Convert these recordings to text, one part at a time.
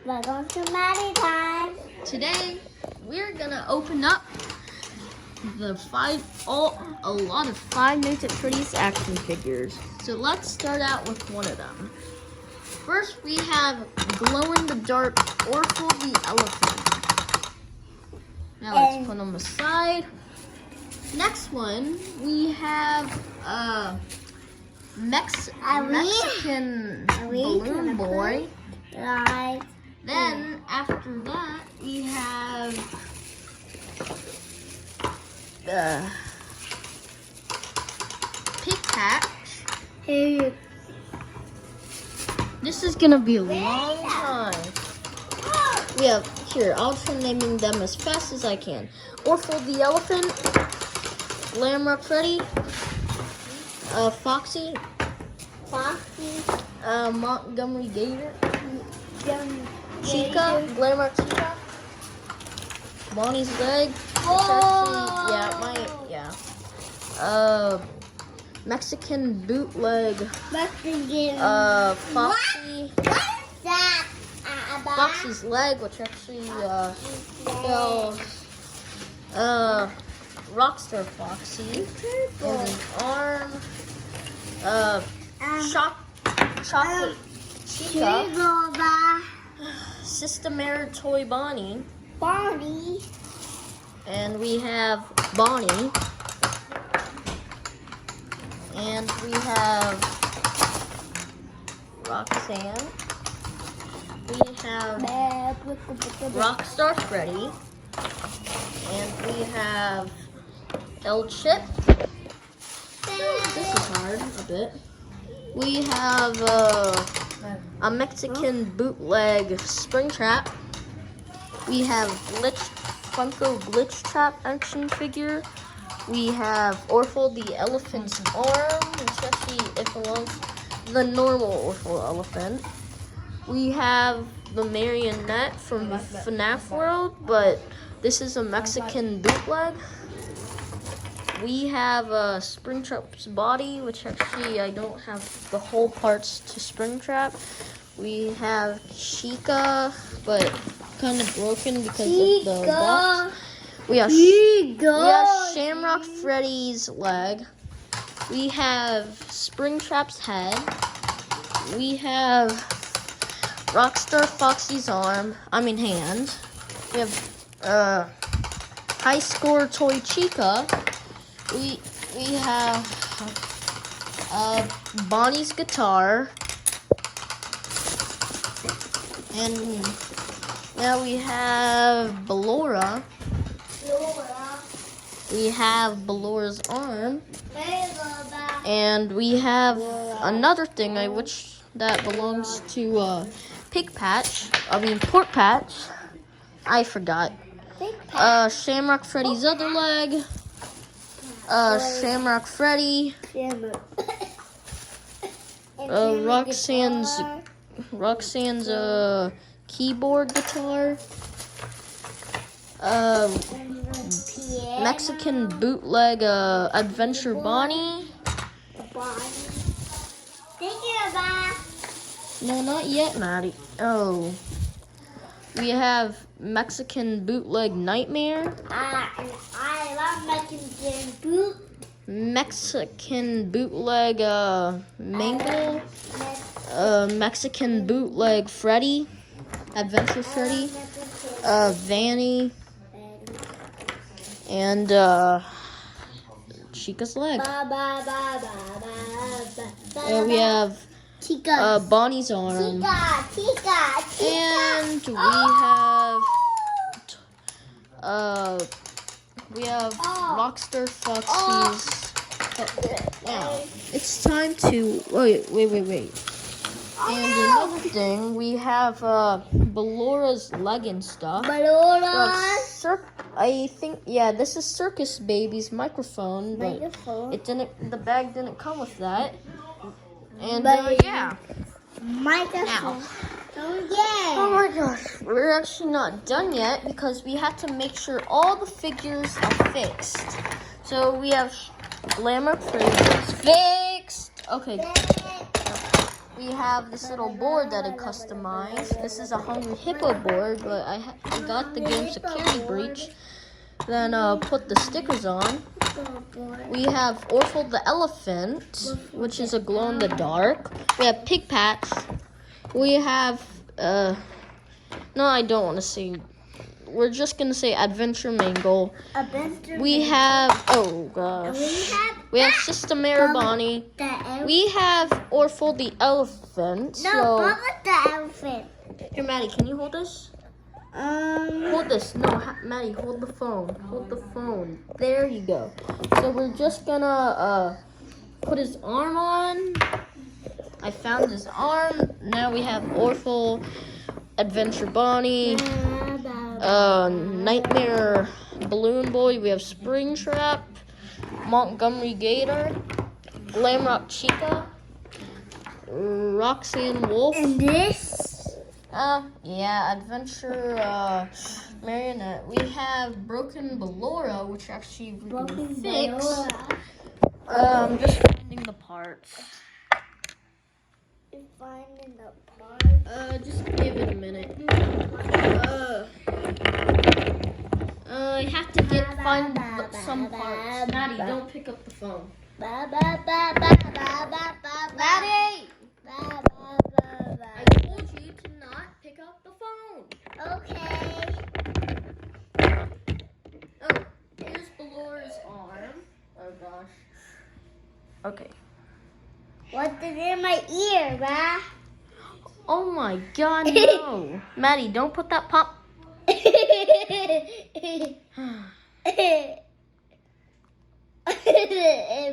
Welcome to Maddy time. Today we're gonna open up a lot of Five Nights at Freddy's action figures. So let's start out with one of them. First we have glow-in-the-dark Orphle the Elephant. Now let's put them aside. Next one we have Mexican balloon boy. Right. Then after that we have the Pig Patch. Hey. This is gonna be a long time. We have here. I'll try naming them as fast as I can. Orphle the Elephant, Glamrock Freddy, Foxy, Montgomery Gator, Chica, Glamrock Chica, Bonnie's leg. Mexican bootleg. Foxy. What's that? Foxy's leg, which actually spells Rockstar Foxy. And an arm. Chocolate Chica. Systemair Toy Bonnie. Bonnie. And we have Bonnie. And we have Roxanne. We have Rockstar Freddy. And we have El Chip. This is hard a bit. We have a Mexican bootleg Springtrap. We have Funko Glitch Trap action figure. We have Orphle the Elephant's arm, especially if it belongs to the normal Orphle elephant. We have the marionette from the FNAF world, but this is a Mexican bootleg. We have Springtrap's body, which actually I don't have the whole parts to Springtrap. We have Chica, but kind of broken because of the box. We have Shamrock Freddy's leg. We have Springtrap's head. We have Rockstar Foxy's hand. We have High Score Toy Chica. We have Bonnie's guitar. And now we have Ballora. We have Ballora's arm. And we have another thing that belongs to Pork Patch. I forgot. Shamrock Freddy's other leg. Shamrock Freddy. Roxanne's keyboard guitar. Mexican bootleg Adventure Bonnie. No, not yet, Maddie. Oh. We have Mexican bootleg Nightmare. I love Mexican bootleg Mangle. Mexican bootleg Freddy. Adventure Freddy. Vanny. And Chica's leg. And we have Bonnie's arm. And we have Rockstar Foxy's. Now it's time to wait. And another thing, we have Ballora's leg and stuff. I think, this is Circus Baby's microphone, but the bag didn't come with that. And microphone. Now. Oh my gosh, we're actually not done yet because we have to make sure all the figures are fixed. So we have Glamour Freddy's fixed. Okay. we have this little board that I customized. This is a Hungry Hippo board, but I got the game Security Breach. Then put the stickers on. We have Orphle the elephant, which is a glow in the dark. We have Pig Patch. We have no, I don't want to say. We're just gonna say Adventure Mangle. We have we have Sister Marabani. We have Orphle the elephant. No, what was the elephant? Here, Maddie, can you hold this? Hold this. No, Maddie, hold the phone. Hold the phone. There you go. So we're just gonna put his arm on. I found his arm. Now we have Orphle, Adventure Bonnie, Nightmare Balloon Boy. We have Springtrap, Montgomery Gator, Glamrock Chica, Roxanne Wolf. And this? Yeah, Adventure Marionette. We have Broken Ballora, which actually we can fix. I'm just finding the parts. You're finding the parts? Just give it a minute. I have to find some parts. Maddie, don't pick up the phone. Maddie! I told you to not pick up the phone. Okay. Oh, here's Ballora's arm. Oh gosh. Okay. What's in my ear, Ma? Oh my god, no. Maddie, don't put that pop. In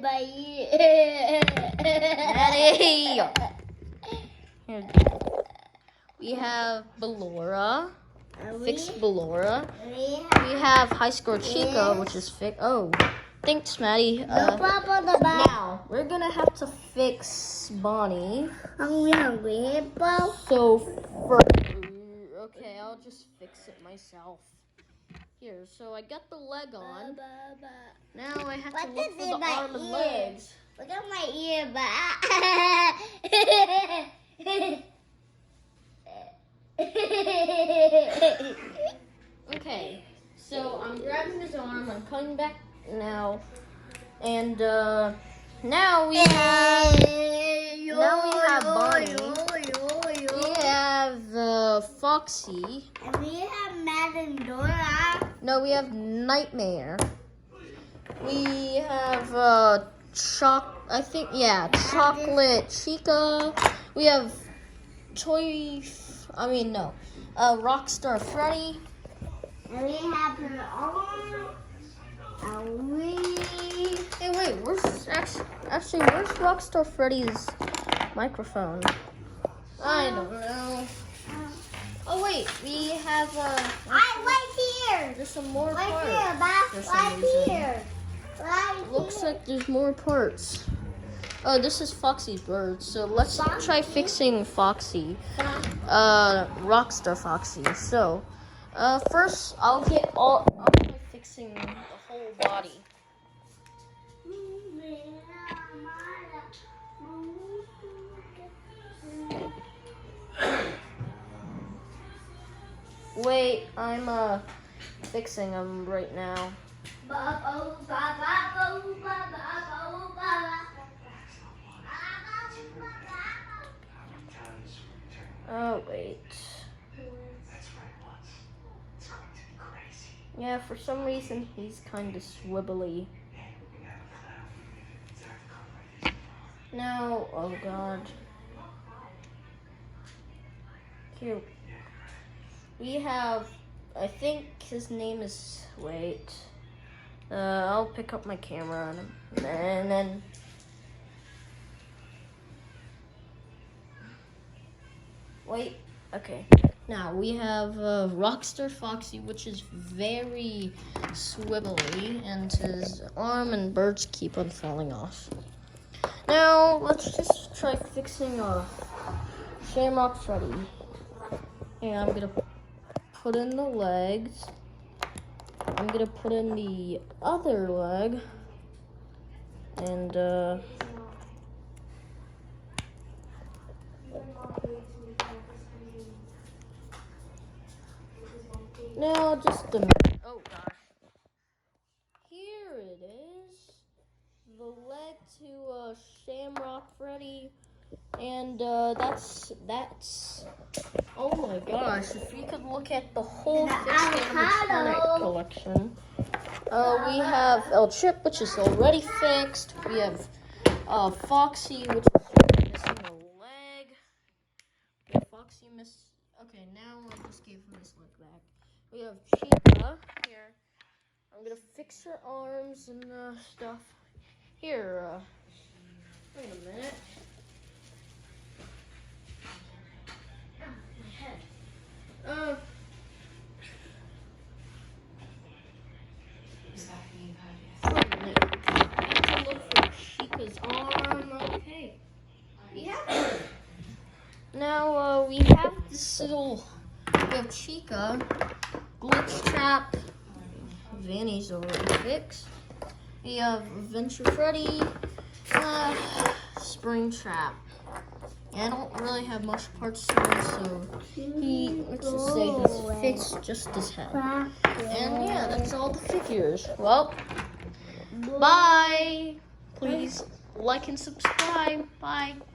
my ear. Maddie! Here. We have Ballora. Fixed Ballora. We have High Score Chica, which is fixed. Oh, thanks, Maddie. Now, we're gonna have to fix Bonnie. Hungry hippo. So, okay, I'll just fix it myself. Here, so I got the leg on. Now I have to look for the arm and legs. Look at my ear, Okay, so I'm grabbing his arm, I'm coming back now, and now we have Bonnie, we have Foxy, and we have Matt and Dora. no, we have Nightmare, we have Chocolate Chica, we have Rockstar Freddy. And we have her arm. Hey, wait, where's Rockstar Freddy's microphone? I don't know. Oh wait, we have right here. there's some more Right parts. here, right here. Looks like there's more parts. Oh, this is Foxy's bird. So let's try fixing Foxy. Rockstar Foxy. So, first I'll try fixing the whole body. Wait, I'm fixing them right now. Oh, wait. Yeah, for some reason he's kind of swibbly. No, oh god. Here. We have, I think his name is, wait. I'll pick up my camera on him. And then. Wait, okay. Now we have Rockstar Foxy, which is very swivelly, and his arm and birds keep on falling off. Now let's just try fixing Shamrock Freddy. And I'm gonna put in the legs. I'm gonna put in the other leg, and Now, just a minute. Oh, gosh. Here it is. The leg to Shamrock Freddy. And that's, oh my gosh, if you could look at the whole fixed animatronic collection. We have El Chip, which is already fixed. We have Foxy, which is missing a leg. We have Foxy okay, now I just gave him his leg back. We have Chica here. I'm gonna fix her arms and stuff. Here, wait a minute. Chica's arm. Okay. Yeah. Now we have this little. We have Chica, Glitch Trap. Vanny's already fixed. We have Adventure Freddy, Spring Trap. Yeah, I don't really have much parts to him, so let's just say he fits just his head. And yeah, that's all the figures. Well, bye. Please like and subscribe. Bye.